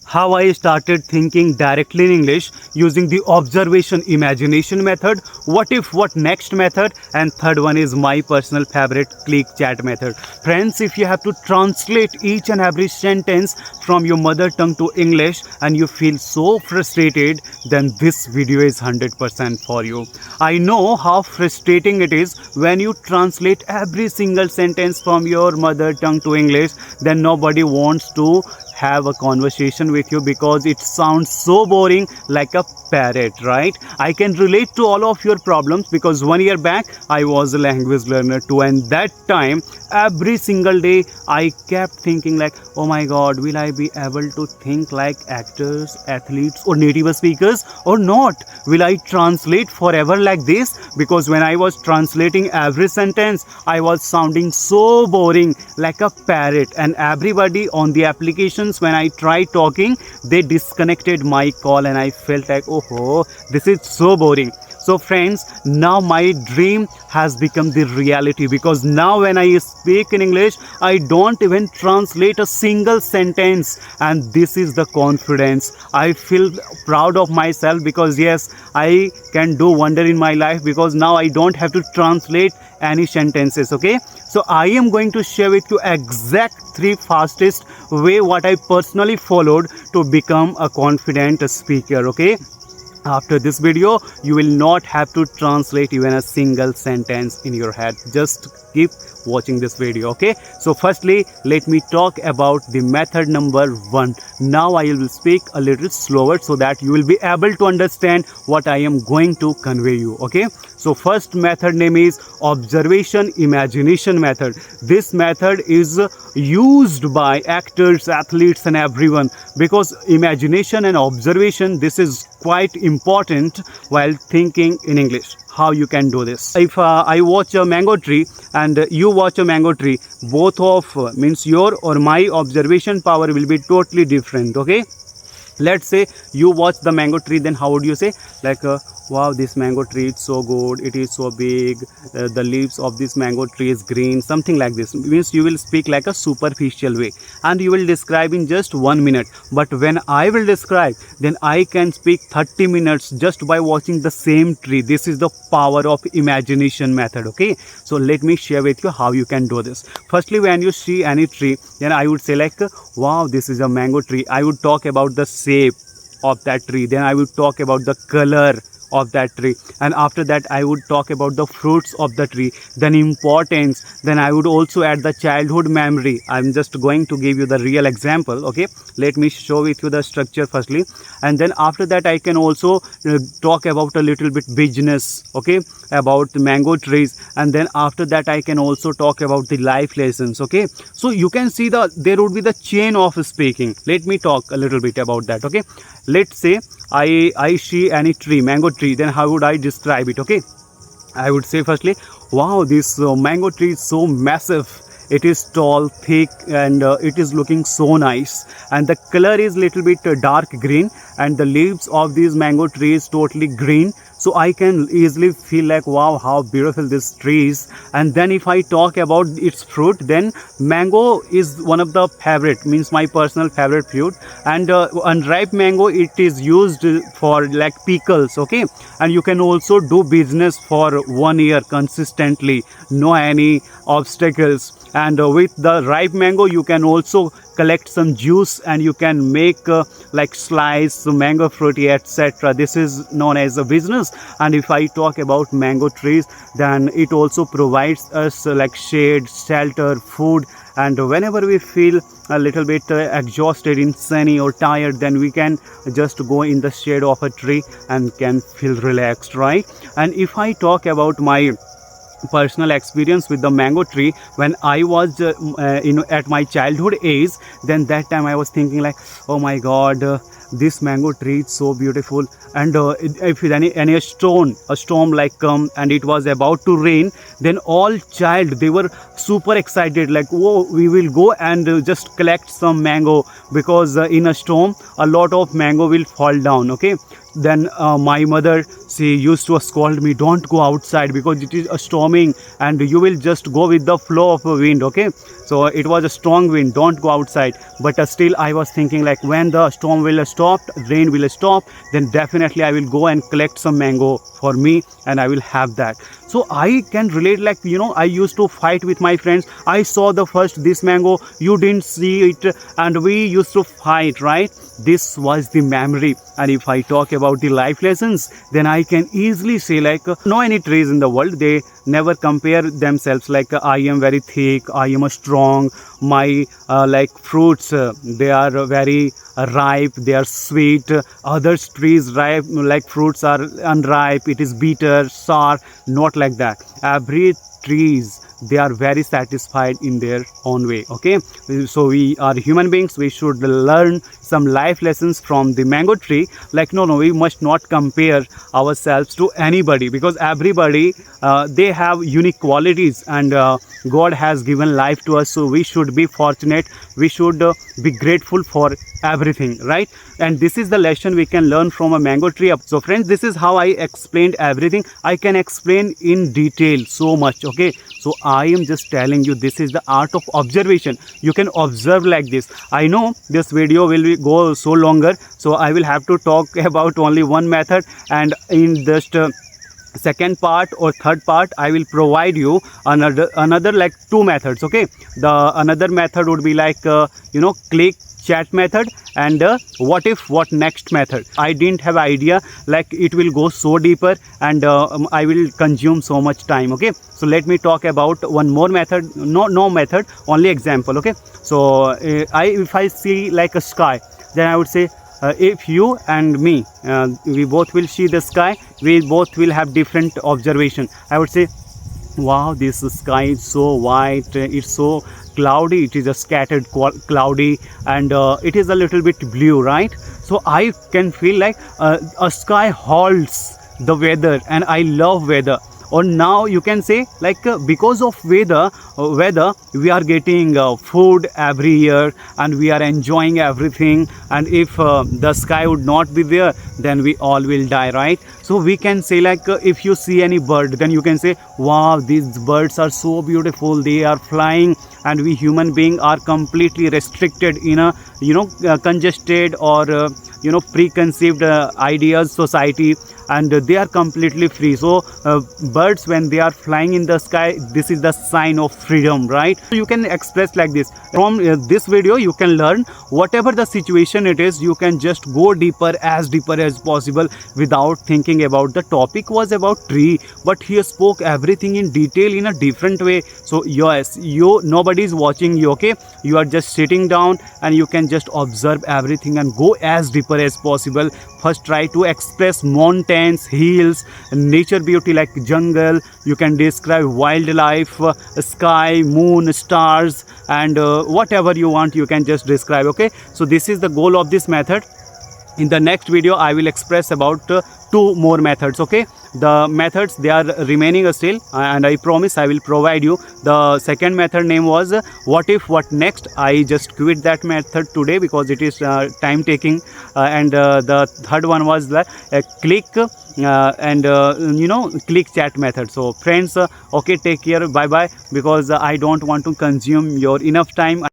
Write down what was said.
how I started thinking directly in English using the observation imagination method, what if what next method, and third one is my personal favorite click chat method. Friends, if you have to translate each and every sentence from your mother tongue to English and you feel so frustrated, then this video is 100% for you. I know how frustrating it is when you translate every single sentence from your mother tongue to English, then nobody wants to have a conversation with you because it sounds so boring like a parrot, right? I can relate to all of your problems because 1 year back I was a language learner too, and that time every single day I kept thinking like, oh my god, will I be able to think like actors, athletes or native speakers or not? Will I translate forever like this? Because when I was translating every sentence I was sounding so boring like a parrot, and everybody on the applications when I tried talking they disconnected my call and I felt like, oh, this is so boring. So friends, now my dream has become the reality because now when I speak in English I don't even translate a single sentence, and this is the confidence. I feel proud of myself because yes, I can do wonder in my life because now I don't have to translate any sentences. Okay, so I am going to share with you exact 3 fastest way what I personally followed to become a confident speaker. Okay, after this video you will not have to translate even a single sentence in your head. Just keep watching this video. Okay, so firstly let me talk about the method number 1. Now I will speak a little slower so that you will be able to understand what I am going to convey you. Okay, so first method name is observation imagination method. This method is used by actors, athletes and everyone because imagination and observation, this is quite important while thinking in English. How you can do this? If I watch a mango tree and you watch a mango tree, both of means your or my observation power will be totally different. Okay, let's say you watch the mango tree, then how would you say like wow, this mango tree is so good, it is so big, the leaves of this mango tree is green, something like this. Means you will speak like a superficial way and you will describe in just 1 minute. But when I will describe, then I can speak 30 minutes just by watching the same tree. This is the power of imagination method. Okay, so let me share with you how you can do this. Firstly, when you see any tree, then I would say like, wow, this is a mango tree. I would talk about the shape of that tree, then I would talk about the color of that tree, and after that I would talk about the fruits of the tree, then importance, then I would also add the childhood memory. I'm just going to give you the real example. Okay, let me show with you the structure firstly, and then after that I can also talk about a little bit business, okay, about the mango trees, and then after that I can also talk about the life lessons. Okay, so you can see there would be the chain of speaking. Let me talk a little bit about that. Okay, let's say I see any tree, mango tree, then how would I describe it? Okay, I would say firstly, wow, this mango tree is so massive. It is tall, thick, and it is looking so nice. And the color is little bit dark green, and the leaves of this mango tree is totally green. So I can easily feel like, wow, how beautiful this tree is. And then if I talk about its fruit, then mango is one of the favorite, means my personal favorite fruit. And unripe mango, it is used for like pickles. Okay, and you can also do business for 1 year consistently, no any obstacles. And with the ripe mango you can also collect some juice and you can make like slice mango fruity, etc. This is known as a business. And if I talk about mango trees, then it also provides us like shade, shelter, food. And whenever we feel a little bit exhausted, insane or tired, then we can just go in the shade of a tree and can feel relaxed, right? And if I talk about my personal experience with the mango tree, when I was at my childhood age, then that time I was thinking like, oh my god, this mango tree is so beautiful. And if any a storm like come and it was about to rain, then all child, they were super excited like, oh, we will go and just collect some mango because in a storm a lot of mango will fall down. Okay, Then my mother, she used to scold me, don't go outside because it is a storming and you will just go with the flow of a wind. Okay, so it was a strong wind, don't go outside. But still I was thinking like, when the storm will stop, rain will stop, then definitely I will go and collect some mango for me and I will have that. So I can relate, like, you know, I used to fight with my friends. I saw the first this mango, you didn't see it, and we used to fight, right? This was the memory. And if I talk about the life lessons, then I can easily say like, no any trees in the world, they never compare themselves like, I am very thick, I am a strong, my like fruits, they are very ripe, they are sweet. Other trees ripe like fruits are unripe, it is bitter, sour. Not like that. Every trees, they are very satisfied in their own way. Okay, so we are human beings, we should learn some life lessons from the mango tree. Like, no, we must not compare ourselves to anybody, because everybody they have unique qualities, and God has given life to us. So we should be fortunate, we should be grateful for everything, right? And this is the lesson we can learn from a mango tree. So friends, this is how I explained everything. I can explain in detail so much. Okay, so I am just telling you, this is the art of observation. You can observe like this. I know this video will go so longer, so I will have to talk about only one method, and in just second part or third part I will provide you another like two methods. Okay, the another method would be like you know, click chat method, and what if what next method. I didn't have idea like it will go so deeper, and I will consume so much time. Okay, so let me talk about one more method. No method, only example. Okay, so if I see like a sky, then I would say, if you and me, we both will see the sky, we both will have different observation. I would say, wow, this sky is so white, it's so cloudy, it is a scattered cloudy, and it is a little bit blue, right? So I can feel like a sky holds the weather, and I love weather. Or now you can say like, because of weather we are getting food every year, and we are enjoying everything. And if the sky would not be there, then we all will die, right? So we can say like, if you see any bird, then you can say, wow, these birds are so beautiful, they are flying, and we human beings are completely restricted in a, you know, congested or you know, preconceived ideas society, and they are completely free. So birds, when they are flying in the sky, this is the sign of freedom, right? So you can express like this. From this video you can learn, whatever the situation it is, you can just go deeper as possible without thinking about the topic was about tree, but he spoke everything in detail in a different way. So yes, nobody is watching you. Okay, you are just sitting down and you can just observe everything and go as deeper as possible. First try to express mountains, hills, nature beauty like jungle. You can describe wildlife, sky, moon, stars, and whatever you want you can just describe. Okay, so this is the goal of this method. In the next video I will express about two more methods. Okay, the methods, they are remaining still, and I promise I will provide you. The second method name was what if what next. I just quit that method today because it is time taking, and the third one was the click and you know, click chat method. So friends, okay, take care, bye bye, because I don't want to consume your enough time.